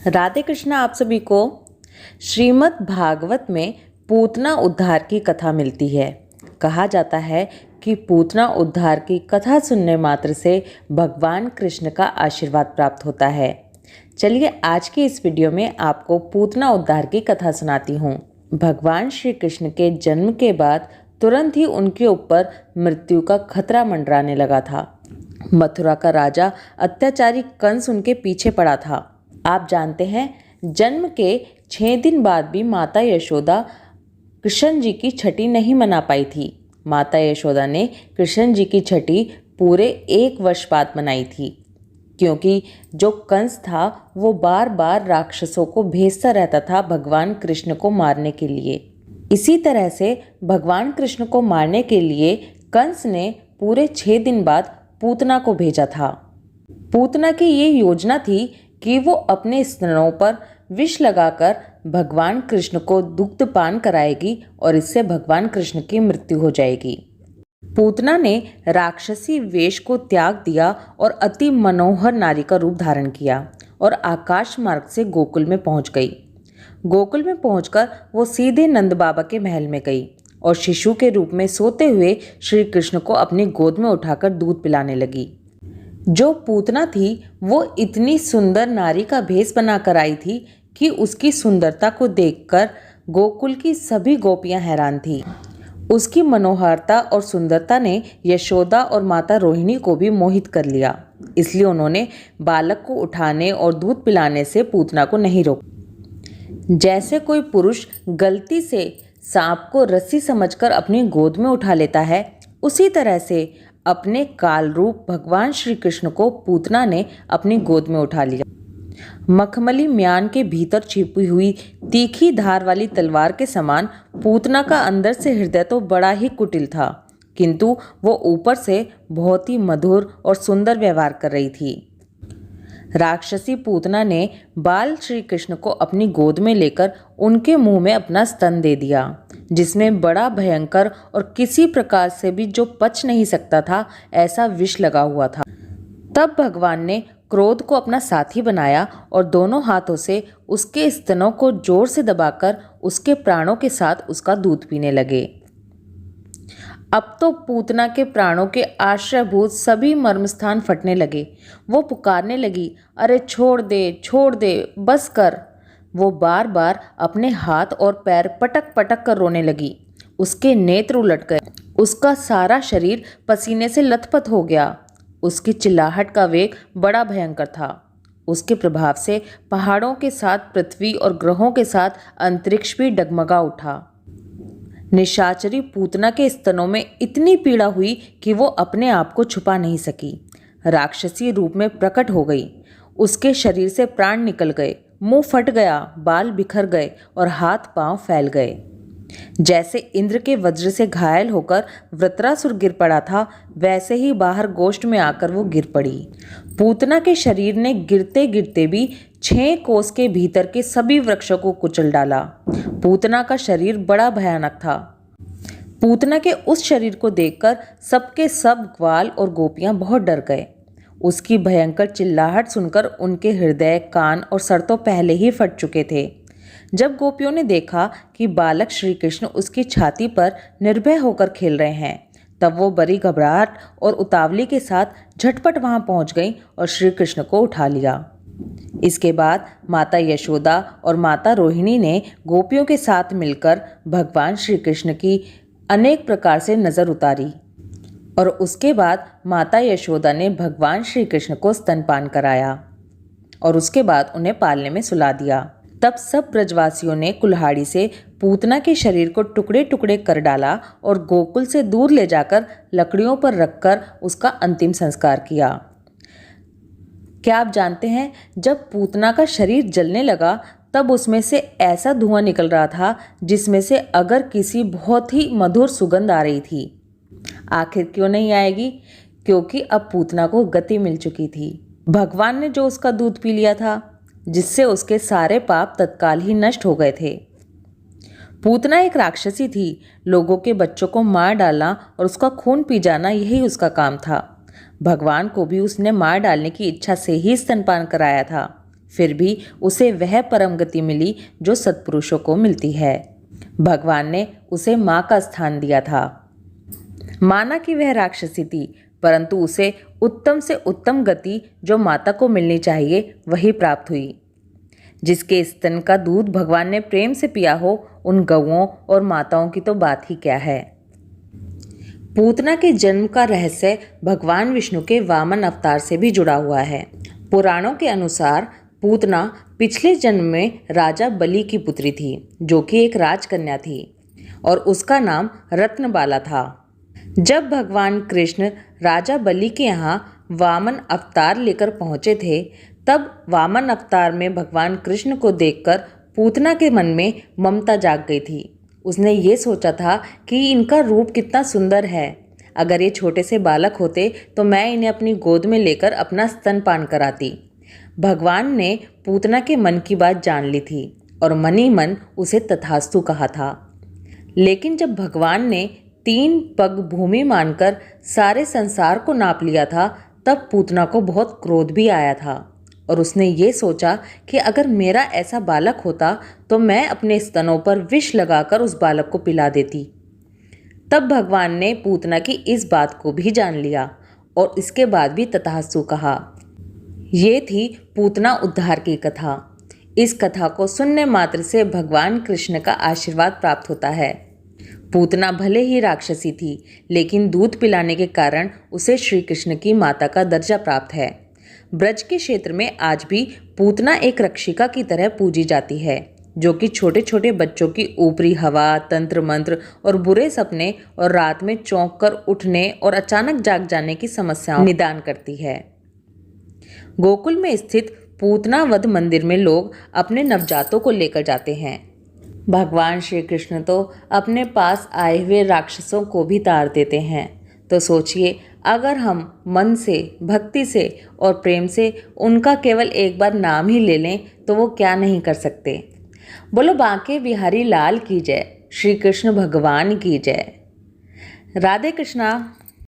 राधे कृष्णा आप सभी को। श्रीमद् भागवत में पूतना उद्धार की कथा मिलती है। कहा जाता है कि पूतना उद्धार की कथा सुनने मात्र से भगवान कृष्ण का आशीर्वाद प्राप्त होता है। चलिए आज की इस वीडियो में आपको पूतना उद्धार की कथा सुनाती हूँ। भगवान श्री कृष्ण के जन्म के बाद तुरंत ही उनके ऊपर मृत्यु का खतरा मंडराने लगा था। मथुरा का राजा अत्याचारी कंस उनके पीछे पड़ा था। आप जानते हैं, जन्म के 6 दिन बाद भी माता यशोदा कृष्ण जी की छठी नहीं मना पाई थी। माता यशोदा ने कृष्ण जी की छठी पूरे 1 वर्ष बाद मनाई थी, क्योंकि जो कंस था वो बार बार राक्षसों को भेजता रहता था भगवान कृष्ण को मारने के लिए। इसी तरह से भगवान कृष्ण को मारने के लिए कंस ने पूरे 6 दिन बाद पूतना को भेजा था। पूतना की ये योजना थी कि वो अपने स्तनों पर विष लगाकर भगवान कृष्ण को दुग्धपान कराएगी और इससे भगवान कृष्ण की मृत्यु हो जाएगी। पूतना ने राक्षसी वेश को त्याग दिया और अति मनोहर नारी का रूप धारण किया और आकाश मार्ग से गोकुल में पहुंच गई। गोकुल में पहुंचकर वो सीधे नंद बाबा के महल में गई और शिशु के रूप में सोते हुए श्री कृष्ण को अपनी गोद में उठाकर दूध पिलाने लगी। जो पूतना थी वो इतनी सुंदर नारी का भेष बनाकर आई थी कि उसकी सुंदरता को देखकर गोकुल की सभी गोपियां हैरान थी। उसकी मनोहारिता और सुंदरता ने यशोदा और माता रोहिणी को भी मोहित कर लिया, इसलिए उन्होंने बालक को उठाने और दूध पिलाने से पूतना को नहीं रोका। जैसे कोई पुरुष गलती से सांप को रस्सी समझकर अपनी गोद में उठा लेता है, उसी तरह से अपने काल रूप भगवान श्री कृष्ण को पूतना ने अपनी गोद में उठा लिया। मखमली म्यान के भीतर छिपी हुई तीखी धार वाली तलवार के समान पूतना का अंदर से हृदय तो बड़ा ही कुटिल था, किंतु वो ऊपर से बहुत ही मधुर और सुंदर व्यवहार कर रही थी। राक्षसी पूतना ने बाल श्री कृष्ण को अपनी गोद में लेकर उनके मुंह में अपना स्तन दे दिया, जिसमें बड़ा भयंकर और किसी प्रकार से भी जो पच नहीं सकता था ऐसा विष लगा हुआ था। तब भगवान ने क्रोध को अपना साथी बनाया और दोनों हाथों से उसके स्तनों को जोर से दबाकर उसके प्राणों के साथ उसका दूध पीने लगे। अब तो पूतना के प्राणों के आश्रयभूत सभी मर्मस्थान फटने लगे। वो पुकारने लगी, अरे छोड़ दे, बस कर। वो बार बार अपने हाथ और पैर पटक पटक कर रोने लगी। उसके नेत्र उलट गए, उसका सारा शरीर पसीने से लथपथ हो गया। उसकी चिल्लाहट का वेग बड़ा भयंकर था। उसके प्रभाव से पहाड़ों के साथ पृथ्वी और ग्रहों के साथ अंतरिक्ष भी डगमगा उठा। निशाचरी पूतना के स्तनों में इतनी पीड़ा हुई कि वो अपने आप को छुपा नहीं सकी। राक्षसी रूप में प्रकट हो गई। उसके शरीर से प्राण निकल गए, मुंह फट गया, बाल बिखर गए और हाथ पांव फैल गए। जैसे इंद्र के वज्र से घायल होकर वृत्रासुर गिर पड़ा था, वैसे ही बाहर गोष्ठ में आकर वो गिर पड़ी। पूतना के शरीर ने गिरते गिरते भी 6 कोस के भीतर के सभी वृक्षों को कुचल डाला। पूतना का शरीर बड़ा भयानक था। पूतना के उस शरीर को देखकर सबके सब ग्वाल और गोपियां बहुत डर गए। उसकी भयंकर चिल्लाहट सुनकर उनके हृदय, कान और सर तो पहले ही फट चुके थे। जब गोपियों ने देखा कि बालक श्री कृष्ण उसकी छाती पर निर्भय होकर खेल रहे हैं, तब वो बड़ी घबराहट और उतावली के साथ झटपट वहां पहुंच गईं और श्री कृष्ण को उठा लिया। इसके बाद माता यशोदा और माता रोहिणी ने गोपियों के साथ मिलकर भगवान श्री कृष्ण की अनेक प्रकार से नजर उतारी और उसके बाद माता यशोदा ने भगवान श्री कृष्ण को स्तनपान कराया और उसके बाद उन्हें पालने में सुला दिया। तब सब ब्रजवासियों ने कुल्हाड़ी से पूतना के शरीर को टुकड़े टुकड़े कर डाला और गोकुल से दूर ले जाकर लकड़ियों पर रखकर उसका अंतिम संस्कार किया। क्या आप जानते हैं, जब पूतना का शरीर जलने लगा तब उसमें से ऐसा धुआं निकल रहा था जिसमें से अगर किसी बहुत ही मधुर सुगंध आ रही थी। आखिर क्यों नहीं आएगी? क्योंकि अब पूतना को गति मिल चुकी थी। भगवान ने जो उसका दूध पी लिया था, जिससे उसके सारे पाप तत्काल ही नष्ट हो गए थे। पूतना एक राक्षसी थी। लोगों के बच्चों को मार डालना और उसका खून पी जाना, यही उसका काम था। भगवान को भी उसने मार डालने की इच्छा से ही स्तनपान कराया था, फिर भी उसे वह परम गति मिली जो सत्पुरुषों को मिलती है। भगवान ने उसे माँ का स्थान दिया था। माना कि वह राक्षसी थी, परंतु उसे उत्तम से उत्तम गति जो माता को मिलनी चाहिए वही प्राप्त हुई। जिसके स्तन का दूध भगवान ने प्रेम से पिया हो, उन गौओं और माताओं की तो बात ही क्या है। पूतना के जन्म का रहस्य भगवान विष्णु के वामन अवतार से भी जुड़ा हुआ है। पुराणों के अनुसार पूतना पिछले जन्म में राजा बलि की पुत्री थी, जो कि एक राजकन्या थी और उसका नाम रत्नबाला था। जब भगवान कृष्ण राजा बलि के यहाँ वामन अवतार लेकर पहुँचे थे, तब वामन अवतार में भगवान कृष्ण को देखकर पूतना के मन में ममता जाग गई थी। उसने ये सोचा था कि इनका रूप कितना सुंदर है, अगर ये छोटे से बालक होते तो मैं इन्हें अपनी गोद में लेकर अपना स्तनपान कराती। भगवान ने पूतना के मन की बात जान ली थी और मन ही मन उसे तथास्तु कहा था। लेकिन जब भगवान ने 3 पग भूमि मानकर सारे संसार को नाप लिया था, तब पूतना को बहुत क्रोध भी आया था और उसने ये सोचा कि अगर मेरा ऐसा बालक होता तो मैं अपने स्तनों पर विष लगाकर उस बालक को पिला देती। तब भगवान ने पूतना की इस बात को भी जान लिया और इसके बाद भी तथास्तु कहा। ये थी पूतना उद्धार की कथा। इस कथा को सुनने मात्र से भगवान कृष्ण का आशीर्वाद प्राप्त होता है। पूतना भले ही राक्षसी थी, लेकिन दूध पिलाने के कारण उसे श्री कृष्ण की माता का दर्जा प्राप्त है। ब्रज के क्षेत्र में आज भी पूतना एक रक्षिका की तरह पूजी जाती है, जो कि छोटे छोटे बच्चों की ऊपरी हवा, तंत्र मंत्र और बुरे सपने और रात में चौंक कर उठने और अचानक जाग जाने की समस्याओं निदान करती है। गोकुल में स्थित पूतना वध मंदिर में लोग अपने नवजातों को लेकर जाते हैं। भगवान श्री कृष्ण तो अपने पास आए हुए राक्षसों को भी तार देते हैं। तो सोचिए, अगर हम मन से, भक्ति से और प्रेम से उनका केवल एक बार नाम ही ले लें तो वो क्या नहीं कर सकते। बोलो बांके बिहारी लाल की जय, श्री कृष्ण भगवान की जय। राधे कृष्णा।